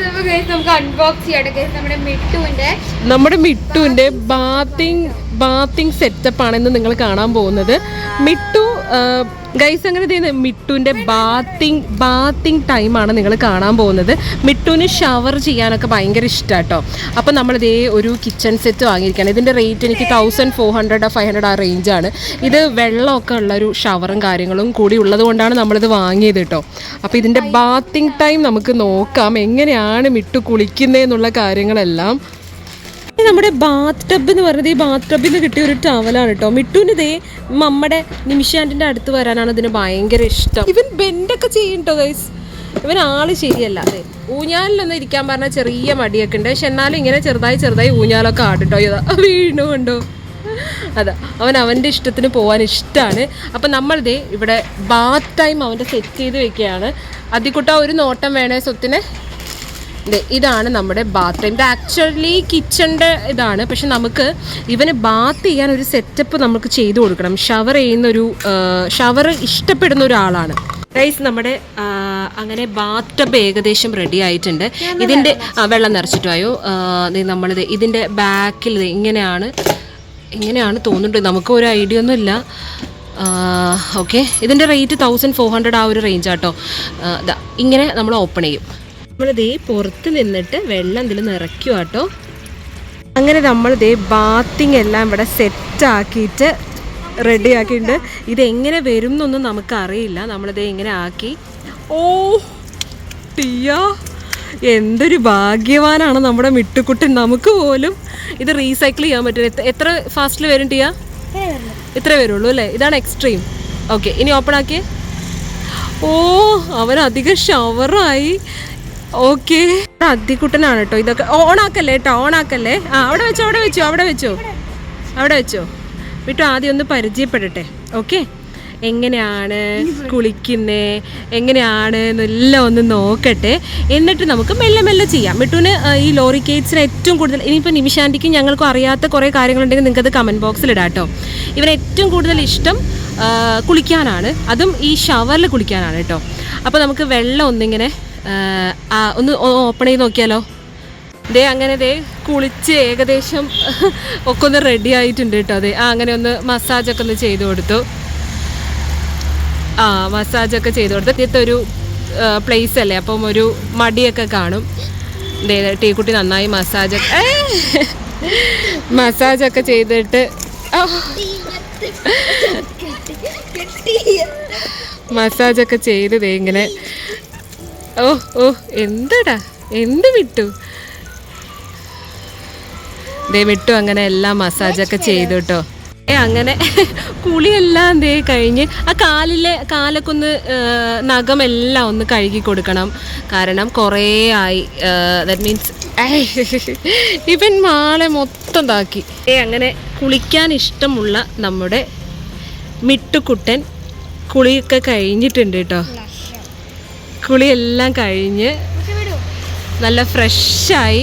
നമുക്ക് അൺബോക്സ് ചെയ്യാം. നമ്മുടെ മിട്ടുവിന്റെ ബാത്തിങ് സെറ്റപ്പ് ആണെന്ന് നിങ്ങൾ കാണാൻ പോകുന്നത്. മിട്ടു ഗൈസ് അങ്ങനെ ചെയ്യുന്നത് മിട്ടുവിന്റെ ബാത്തിങ് ടൈമാണ് നിങ്ങൾ കാണാൻ പോകുന്നത്. മിട്ടുവിന് ഷവർ ചെയ്യാനൊക്കെ ഭയങ്കര ഇഷ്ടമാട്ടോ. അപ്പം നമ്മളിതേ ഒരു കിച്ചൺ സെറ്റ് വാങ്ങിയിരിക്കുകയാണ്. ഇതിൻ്റെ റേറ്റ് എനിക്ക് 1400 500 ആ റേഞ്ചാണ്. ഇത് വെള്ളമൊക്കെ ഉള്ളൊരു ഷവറും കാര്യങ്ങളും കൂടി ഉള്ളത് കൊണ്ടാണ് നമ്മളിത് വാങ്ങിയത് കേട്ടോ. അപ്പോൾ ഇതിൻ്റെ ബാത്തിങ് ടൈം നമുക്ക് നോക്കാം, എങ്ങനെയാണ് മിട്ടു കുളിക്കുന്നതെന്നുള്ള കാര്യങ്ങളെല്ലാം. നമ്മുടെ ബാത്ത് ടബ് എന്ന് പറയുന്നത് ഈ ബാത്ത് ടബിൽ നിന്ന് കിട്ടിയ ഒരു ടവലാണ് കേട്ടോ. മിട്ടുവിന് ഇതേ നമ്മുടെ നിമിഷാൻറ്റിൻ്റെ അടുത്ത് വരാനാണ് ഇതിന് ഭയങ്കര ഇഷ്ടം. ഇവൻ ബെൻഡൊക്കെ ചെയ്യും കേട്ടോ ഗൈസ്. ഇവൻ ആള് ശരിയല്ല. അതെ, ഊഞ്ഞാലിലൊന്നും ഇരിക്കാൻ പറഞ്ഞാൽ ചെറിയ മടിയൊക്കെ ഉണ്ട്. പക്ഷെ എന്നാലും ഇങ്ങനെ ചെറുതായി ഊഞ്ഞാലൊക്കെ ആടുട്ടോ. ഇതാ വീണുകൊണ്ടോ. അതാ അവൻ്റെ ഇഷ്ടത്തിന് പോകാൻ ഇഷ്ടമാണ്. അപ്പം നമ്മളിതേ ഇവിടെ ബാത്ത് ടൈം അവൻ്റെ സെറ്റ് ചെയ്ത് വെക്കുകയാണ്. അതിക്കുട്ട ഒരു നോട്ടം വേണേ സ്വത്തിന്. ഇതാണ് നമ്മുടെ ബാത്ത് ടൈം. ഇത് ആക്ച്വലി കിച്ചണിൻ്റെ ഇതാണ്. പക്ഷെ നമുക്ക് ഇവന് ബാത്ത് ചെയ്യാൻ ഒരു സെറ്റപ്പ് നമുക്ക് ചെയ്തു കൊടുക്കണം. ഷവർ ഇഷ്ടപ്പെടുന്ന ഒരാളാണ് ഗൈസ്. നമ്മുടെ അങ്ങനെ ബാത്ത് ടബ് ഏകദേശം റെഡി ആയിട്ടുണ്ട്. ഇതിൻ്റെ വെള്ളം നിറച്ചിട്ടായോ. നമ്മളിത് ഇതിൻ്റെ ബാക്കിൽ ഇങ്ങനെയാണ് തോന്നുന്നുണ്ട്. നമുക്ക് ഒരു ഐഡിയ ഒന്നുമില്ല. ഓക്കെ, ഇതിൻ്റെ റേറ്റ് 1400 ആ ഒരു റേഞ്ചാട്ടോ. ഇങ്ങനെ നമ്മൾ ഓപ്പൺ ചെയ്യും. നമ്മളിതേ പുറത്ത് നിന്നിട്ട് വെള്ളം ഇതിൽ നിറയ്ക്കുക കേട്ടോ. അങ്ങനെ നമ്മളിതേ ബാത്തിങ് എല്ലാം ഇവിടെ സെറ്റാക്കിയിട്ട് റെഡി ആക്കിയിട്ടുണ്ട്. ഇതെങ്ങനെ വരും എന്നൊന്നും നമുക്കറിയില്ല. നമ്മളിതേ ഇങ്ങനെ ആക്കി. ഓ ടിയ, എന്തൊരു ഭാഗ്യവാനാണ് നമ്മുടെ മിട്ടുക്കുട്ടൻ. നമുക്ക് പോലും ഇത് റീസൈക്കിൾ ചെയ്യാൻ പറ്റും. എത്ര ഫാസ്റ്റിൽ വരും ടിയ? ഇത്ര വരുള്ളൂ അല്ലേ? ഇതാണ് എക്സ്ട്രീം. ഓക്കെ, ഇനി ഓപ്പൺ ആക്കിയേ. ഓ, അവൻ അധികം ഷവറായി. ഓക്കെ, അദ്ദിക്കുട്ടനാണ് കേട്ടോ. ഇതൊക്കെ ഓണാക്കല്ലേ കേട്ടോ, ഓണാക്കല്ലേ. അവിടെ വെച്ചോ. വിട്ടു ആദ്യം ഒന്ന് പരിചയപ്പെടട്ടെ. ഓക്കെ, എങ്ങനെയാണ് കുളിക്കുന്നത്, എങ്ങനെയാണ് എന്നെല്ലാം ഒന്ന് നോക്കട്ടെ. എന്നിട്ട് നമുക്ക് മെല്ലെ മെല്ലെ ചെയ്യാം. മിട്ടുവിന് ഈ ലോറി കേറ്റ്സിന് ഏറ്റവും കൂടുതൽ, ഇനിയിപ്പോൾ നിമിഷാൻറ്റിക്കും ഞങ്ങൾക്കും അറിയാത്ത കുറേ കാര്യങ്ങളുണ്ടെങ്കിൽ നിങ്ങൾക്കത് കമൻറ്റ് ബോക്സിൽ ഇടാം കേട്ടോ. ഇവന് ഏറ്റവും കൂടുതൽ ഇഷ്ടം കുളിക്കാനാണ്, അതും ഈ ഷവറിൽ കുളിക്കാനാണ് കേട്ടോ. അപ്പോൾ നമുക്ക് വെള്ളം ഒന്നിങ്ങനെ ഒന്ന് ഓപ്പൺ ചെയ്ത് നോക്കിയാലോ. അങ്ങനെ കുളിച്ച് ഏകദേശം ഒക്കെ ഒന്ന് റെഡി ആയിട്ടുണ്ട് കേട്ടോ. അങ്ങനെ ഒന്ന് മസാജൊക്കെ ഒന്ന് ചെയ്ത് കൊടുത്തു. മസാജൊക്കെ ചെയ്ത് കൊടുത്തു. ഇങ്ങനത്തെ ഒരു പ്ലേസ് അല്ലേ, അപ്പം ഒരു മടിയൊക്കെ കാണും. ടീക്കുട്ടി നന്നായി മസാജൊക്കെ ചെയ്തിട്ട് മസാജൊക്കെ ചെയ്ത് ഇങ്ങനെ. ഓ എന്താടാ, എന്ത് വിട്ടു വിട്ടു. അങ്ങനെ എല്ലാം മസാജൊക്കെ ചെയ്തു കേട്ടോ. അങ്ങനെ കുളിയെല്ലാം കഴിഞ്ഞ് ആ കാലൊക്കെ ഒന്ന് നഖമെല്ലാം ഒന്ന് കഴുകി കൊടുക്കണം. കാരണം കുറേ ആയി. ദാറ്റ് മീൻസ് ഇവൻ മാളെ മൊത്തം താക്കി. അങ്ങനെ കുളിക്കാൻ ഇഷ്ടമുള്ള നമ്മുടെ മിട്ടുക്കുട്ടൻ കുളിയൊക്കെ കഴിഞ്ഞിട്ടുണ്ട് കേട്ടോ. കുളിയെല്ലാം കഴിഞ്ഞ് നല്ല ഫ്രഷായി.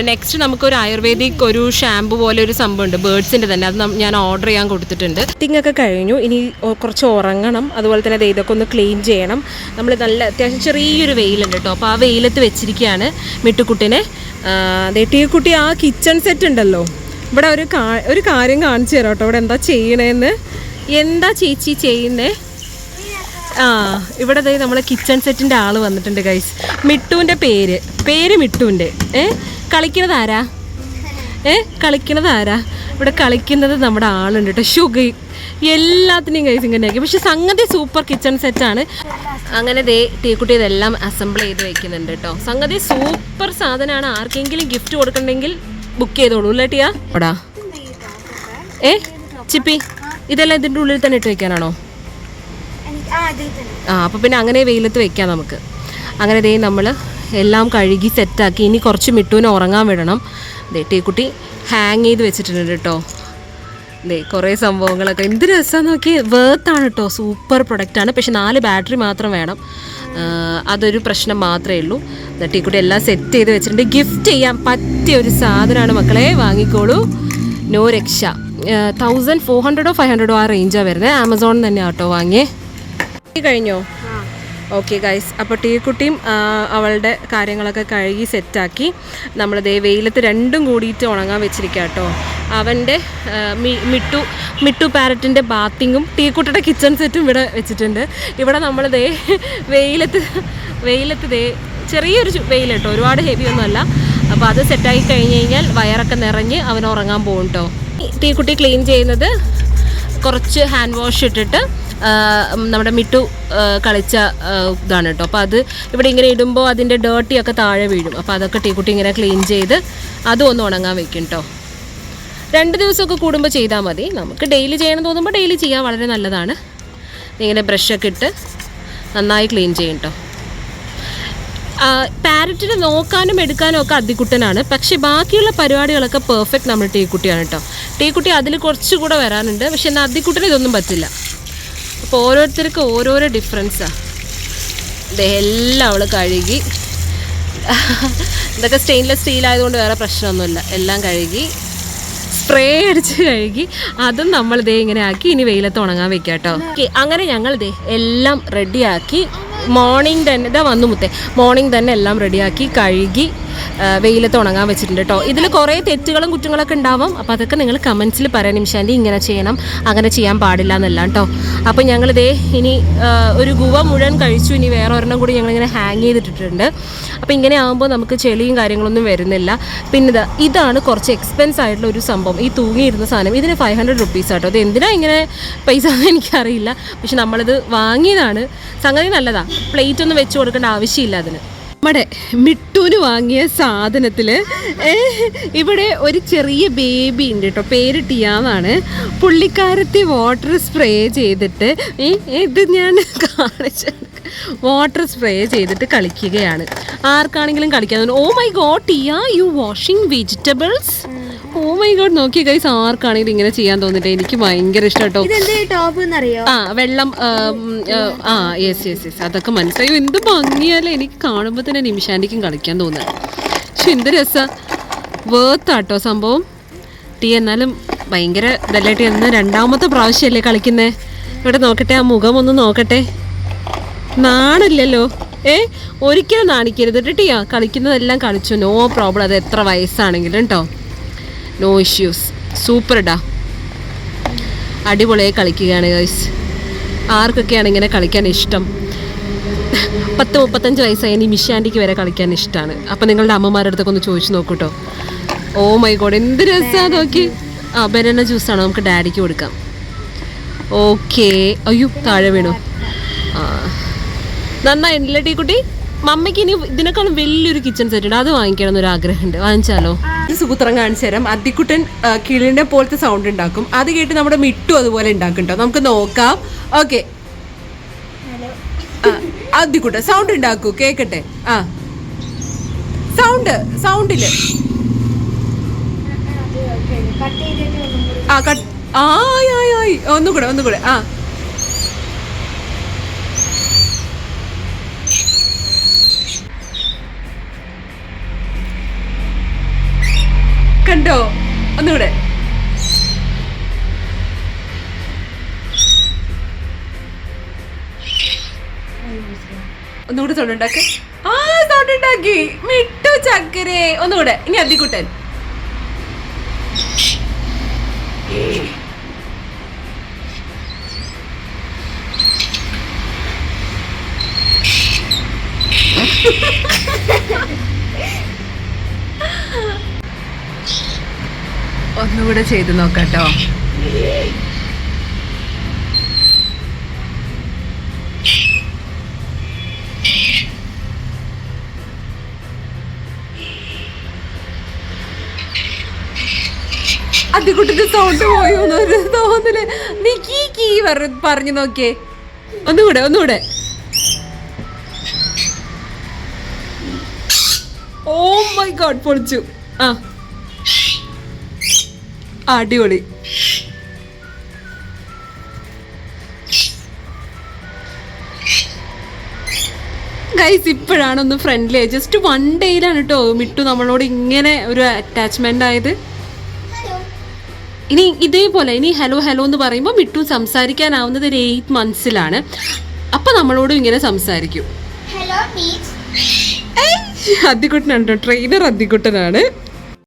നെക്സ്റ്റ് നമുക്കൊരു ആയുർവേദിക് ഒരു ഷാമ്പു പോലെ ഒരു സംഭവമുണ്ട്, ബേർഡ്സിൻ്റെ തന്നെ. അത് ഞാൻ ഓർഡർ ചെയ്യാൻ കൊടുത്തിട്ടുണ്ട്. ഒക്കെ കഴിഞ്ഞു. ഇനി കുറച്ച് ഉറങ്ങണം. അതുപോലെ തന്നെ ഇതൊക്കെ ഒന്ന് ക്ലീൻ ചെയ്യണം. നമ്മൾ നല്ല അത്യാവശ്യം ചെറിയൊരു വെയിലുണ്ട് കേട്ടോ. അപ്പോൾ ആ വെയിലത്ത് വെച്ചിരിക്കുകയാണ് മിട്ടുക്കുട്ടിനെ. ടീക്കുട്ടി ആ കിച്ചൺ സെറ്റ് ഉണ്ടല്ലോ, ഇവിടെ ഒരു കാര്യം കാണിച്ചു തരാം കേട്ടോ. ഇവിടെ എന്താ ചെയ്യണേന്ന്. എന്താ ചേച്ചി ചെയ്യുന്നേ? ഇവിടെ നമ്മളെ കിച്ചൺ സെറ്റിൻ്റെ ആൾ വന്നിട്ടുണ്ട് ഗൈസ്. മിട്ടുവിൻ്റെ പേര് മിട്ടുവിൻ്റെ. കളിക്കുന്നത് ആരാ? ഇവിടെ കളിക്കുന്നത് നമ്മുടെ ആളുണ്ട് കേട്ടോ. ഷുഗർ എല്ലാത്തിനെയും ഗൈസ് ഇങ്ങനെയാക്കി. പക്ഷെ സംഗതി സൂപ്പർ കിച്ചൺ സെറ്റാണ്. അങ്ങനെ ടീക്കുട്ടി ഇതെല്ലാം അസംബിൾ ചെയ്ത് വെക്കുന്നുണ്ട് കേട്ടോ. സംഗതി സൂപ്പർ സാധനമാണ്. ആർക്കെങ്കിലും ഗിഫ്റ്റ് കൊടുക്കണമെങ്കിൽ ബുക്ക് ചെയ്തോളൂ അല്ലേ ടിയാ? എടാ ചിപ്പി, ഇതെല്ലാം ഇതിൻ്റെ ഉള്ളിൽ തന്നെ ഇട്ട് വെക്കാനാണോ? അപ്പോൾ പിന്നെ അങ്ങനെ വെയിലത്ത് വെക്കാം നമുക്ക്. അങ്ങനെ നമ്മൾ എല്ലാം കഴുകി സെറ്റാക്കി. ഇനി കുറച്ച് മിട്ടുവിനെ ഉറങ്ങാൻ വിടണം. ടീക്കുട്ടി ഹാങ് ചെയ്ത് വെച്ചിട്ടുണ്ട് കേട്ടോ. കുറേ സംഭവങ്ങളൊക്കെ എന്ത് രസമാണ് നോക്കി. വേർത്താണ് കേട്ടോ, സൂപ്പർ പ്രൊഡക്റ്റാണ്. പക്ഷെ 4 ബാറ്ററി മാത്രം വേണം. അതൊരു പ്രശ്നം മാത്രമേ ഉള്ളൂ. ടീക്കുട്ടി എല്ലാം സെറ്റ് ചെയ്ത് വെച്ചിട്ടുണ്ട്. ഗിഫ്റ്റ് ചെയ്യാൻ പറ്റിയ ഒരു സാധനമാണ് മക്കളെ, വാങ്ങിക്കോളൂ. നോ രക്ഷ. 1400 500 ആ റേഞ്ചാണ് വരുന്നത്. ആമസോണിൽ തന്നെ ആട്ടോ വാങ്ങിയേ. കഴിഞ്ഞോ? ഓക്കെ ഗൈസ്, അപ്പോൾ ടീക്കുട്ടിയും അവളുടെ കാര്യങ്ങളൊക്കെ കഴുകി സെറ്റാക്കി നമ്മളിതേ വെയിലത്ത് രണ്ടും കൂടിയിട്ട് ഉണങ്ങാൻ വെച്ചിരിക്കുക കേട്ടോ. അവൻ്റെ മിട്ടു പാരറ്റിൻ്റെ ബാത്തിങ്ങും ടീക്കുട്ടിയുടെ കിച്ചൺ സെറ്റും ഇവിടെ വെച്ചിട്ടുണ്ട്. ഇവിടെ നമ്മളിതേ വെയിലത്ത് ദേ ചെറിയൊരു വെയിൽ കേട്ടോ, ഒരുപാട് ഹെവി ഒന്നുമല്ല. അപ്പോൾ അത് സെറ്റാക്കി കഴിഞ്ഞ് കഴിഞ്ഞാൽ വയറൊക്കെ നിറഞ്ഞ് അവൻ ഉറങ്ങാൻ പോകും കേട്ടോ. ടീക്കുട്ടി ക്ലീൻ ചെയ്യുന്നത് കുറച്ച് ഹാൻഡ് വാഷ് ഇട്ടിട്ട് നമ്മുടെ മിട്ടു കളിച്ച ഇതാണ് കേട്ടോ. അപ്പോൾ അത് ഇവിടെ ഇങ്ങനെ ഇടുമ്പോൾ അതിൻ്റെ ഡേർട്ടിയൊക്കെ താഴെ വീഴും. അപ്പോൾ അതൊക്കെ ടീക്കുട്ടി ഇങ്ങനെ ക്ലീൻ ചെയ്ത് അതും ഒന്ന് ഉണങ്ങാൻ വെക്കും കേട്ടോ. 2 ദിവസമൊക്കെ കൂടുമ്പോൾ ചെയ്താൽ മതി. നമുക്ക് ഡെയിലി ചെയ്യണം തോന്നുമ്പോൾ ഡെയിലി ചെയ്യാൻ വളരെ നല്ലതാണ്. ഇങ്ങനെ ബ്രഷൊക്കെ ഇട്ട് നന്നായി ക്ലീൻ ചെയ്യും കേട്ടോ. പാരറ്റിനെ നോക്കാനും എടുക്കാനും ഒക്കെ അദ്ദിക്കുട്ടനാണ്. പക്ഷേ ബാക്കിയുള്ള പരിപാടികളൊക്കെ പെർഫെക്റ്റ് നമ്മൾ ടീക്കുട്ടിയാണ് കേട്ടോ. ടീക്കുട്ടി അതിൽ കുറച്ചുകൂടെ വരാനുണ്ട്. പക്ഷെ എന്നാൽ അദ്ദിക്കുട്ടന് ഇതൊന്നും പറ്റില്ല. അപ്പോൾ ഓരോരുത്തർക്കും ഓരോരോ ഡിഫറൻസാണ്. ഇതെല്ലാം അവൾ കഴുകി, ഇതൊക്കെ സ്റ്റെയിൻലെസ് സ്റ്റീൽ ആയതുകൊണ്ട് വേറെ പ്രശ്നമൊന്നുമില്ല. എല്ലാം കഴുകി സ്പ്രേ അടിച്ച് കഴുകി അതും നമ്മൾ ഇതേ ഇങ്ങനെ ആക്കി ഇനി വെയിലത്ത് ഉണങ്ങാൻ വെക്കാം കേട്ടോ. അങ്ങനെ ഞങ്ങൾ ഇതേ എല്ലാം റെഡിയാക്കി മോർണിംഗ് തന്നെ ഇതാ വന്നു മുത്തേ മോർണിംഗ് തന്നെ എല്ലാം റെഡിയാക്കി കഴുകി വെയിലത്ത് ഉണങ്ങാൻ വെച്ചിട്ടുണ്ട് കേട്ടോ. ഇതിൽ കുറേ തെറ്റുകളും കുറ്റങ്ങളൊക്കെ ഉണ്ടാവും. അപ്പോൾ അതൊക്കെ നിങ്ങൾ കമൻസിൽ പറയാം, നിമിഷാൻ്റെ ഇങ്ങനെ ചെയ്യണം അങ്ങനെ ചെയ്യാൻ പാടില്ല എന്നെല്ലാം കേട്ടോ. അപ്പോൾ ഞങ്ങളിതേ ഇനി ഒരു ഗുവ മുഴുവൻ കഴിച്ചു. ഇനി വേറെ ഒരെണ്ണം കൂടി ഞങ്ങളിങ്ങനെ ഹാങ് ചെയ്തിട്ടിട്ടുണ്ട്. അപ്പോൾ ഇങ്ങനെ ആകുമ്പോൾ നമുക്ക് ചെളിയും കാര്യങ്ങളൊന്നും വരുന്നില്ല. പിന്നെ ഇതാണ് കുറച്ച് എക്സ്പെൻസ് ആയിട്ടുള്ള ഒരു സംഭവം, ഈ തൂങ്ങിയിരുന്ന സാധനം. ഇതിന് 500 റുപ്പീസ് ആട്ടോ. അത് എന്തിനാണ് ഇങ്ങനെ പൈസ എന്ന് എനിക്കറിയില്ല. പക്ഷെ നമ്മളിത് വാങ്ങിയതാണ്. സംഗതി നല്ലതാണ്. പ്ലേറ്റ് ഒന്നും വെച്ച് കൊടുക്കേണ്ട ആവശ്യമില്ല അതിന്. നമ്മുടെ മിട്ടൂന് വാങ്ങിയ സാധനത്തിൽ ഇവിടെ ഒരു ചെറിയ ബേബി ഉണ്ട് കേട്ടോ. പേര് ടിയാന്നാണ്. പുള്ളിക്കാരത്തി വാട്ടർ സ്പ്രേ ചെയ്തിട്ട് ഇത് ഞാൻ കാണിച്ചു വാട്ടർ സ്പ്രേ ചെയ്തിട്ട് കളിക്കുകയാണ്. ആർക്കാണെങ്കിലും കളിക്കാൻ. Oh my god Tiya, you washing vegetables. Oh my god, നോക്കിയ ഗൈസ്, ആർക്കാണെങ്കിലും ഇങ്ങനെ ചെയ്യാൻ തോന്നിട്ട് എനിക്ക് ഭയങ്കര ഇഷ്ടം കേട്ടോ. വെള്ളം യെസ് അതൊക്കെ മനസ്സിലായി. എന്ത് ഭംഗിയല്ലേ, എനിക്ക് കാണുമ്പോൾ തന്നെ നിമിഷാൻ്റെക്കും കളിക്കാൻ തോന്നുക. പക്ഷെ എന്ത് രസാ, വേർത്താട്ടോ സംഭവം. ടീ എന്നാലും ഭയങ്കര ഇതല്ലായിട്ട് എന്ന് 2ാമത്തെ പ്രാവശ്യമല്ലേ കളിക്കുന്നേ. ഇവിടെ നോക്കട്ടെ, ആ മുഖം ഒന്ന് നോക്കട്ടെ. നാണില്ലല്ലോ. ഒരിക്കലും നാണിക്കരുത് ടിയാ. കളിക്കുന്നതെല്ലാം കളിച്ചു, നോ പ്രോബ്ലം. അത് എത്ര വയസ്സാണെങ്കിലും കേട്ടോ, നോ ഇഷ്യൂസ്. സൂപ്പർഡാ, അടിപൊളിയായി കളിക്കുകയാണ് ഗൈസ്. ആർക്കൊക്കെയാണ് ഇങ്ങനെ കളിക്കാൻ ഇഷ്ടം? 10-35 വയസ്സായ നിമിഷാൻ്റിക്ക് വരെ കളിക്കാൻ ഇഷ്ടമാണ്. അപ്പം നിങ്ങളുടെ അമ്മമാരുടെ അടുത്തൊക്കെ ഒന്ന് ചോദിച്ചു നോക്കൂട്ടോ. ഓ മൈ ഗോഡ്, എന്ത് രസമാണ് നോക്കി. ബനാന ജ്യൂസാണോ? നമുക്ക് ഡാഡിക്ക് കൊടുക്കാം. ഓക്കെ. അയ്യോ, താഴെ വീണു. നന്നായില്ലേ ടീക്കുട്ടി? മമ്മയ്ക്ക് ഇനി ഇതിനേക്കാളും വലിയൊരു കിച്ചൺ സെറ്റ് ഉണ്ട്, അത് വാങ്ങിക്കണം എന്നൊരു ആഗ്രഹമുണ്ട്. വാങ്ങിച്ചാലോ? സൂത്രം കാണിച്ചു തരാം. അദ്ദിക്കുട്ടൻ കിളിന്റെ പോലത്തെ സൗണ്ട് ഉണ്ടാക്കും. അത് കേട്ട് നമ്മുടെ മിട്ടു അതുപോലെ ഉണ്ടാക്കും കേട്ടോ. നമുക്ക് നോക്കാം. ഓക്കെ, അദ്ദിക്കുട്ടൻ സൗണ്ട് ഉണ്ടാക്കൂ, കേക്കട്ടെ. സൗണ്ടില് ഒന്നുകൂടെ. കണ്ടോ? ഒന്നുകൂടെ. സൗണ്ട് ഉണ്ടാക്കി. സൗണ്ട് ഉണ്ടാക്കി മിട്ടു ചക്കരെ. ഒന്നുകൂടെ. ഇനി അദ്ദിക്കുട്ടൻ. ഒന്നുകൂടെ ചെയ്ത് നോക്കാട്ടോ. അദ്ദിക്കുട്ടിന്റെ സൗണ്ട് പോയോന്നൊരു തോന്നല്. നീ കീ പറഞ്ഞു നോക്കിയേ. ഒന്നുകൂടെ. ഓ മൈ ഗോഡ്, പൊളിച്ചു. അടിപൊളി. ഗൈസ്, ഇപ്പോഴാണ് ഫ്രണ്ട്ലി ആയി. ജസ്റ്റ് 1 ഡേയിലാണ് കേട്ടോ മിട്ടു നമ്മളോട് ഇങ്ങനെ ഒരു അറ്റാച്ച്മെന്റ് ആയത്. ഇനി ഇതേപോലെ ഇനി ഹലോ എന്ന് പറയുമ്പോൾ മിട്ടു സംസാരിക്കാനാവുന്നത് ഒരു 8 മന്ത്സിലാണ്. അപ്പൊ നമ്മളോടും ഇങ്ങനെ സംസാരിക്കും. Hello meet. അദ്ദിക്കുട്ടനാണ് കേട്ടോ, ട്രെയിനർ അദ്ദിക്കുട്ടനാണ്.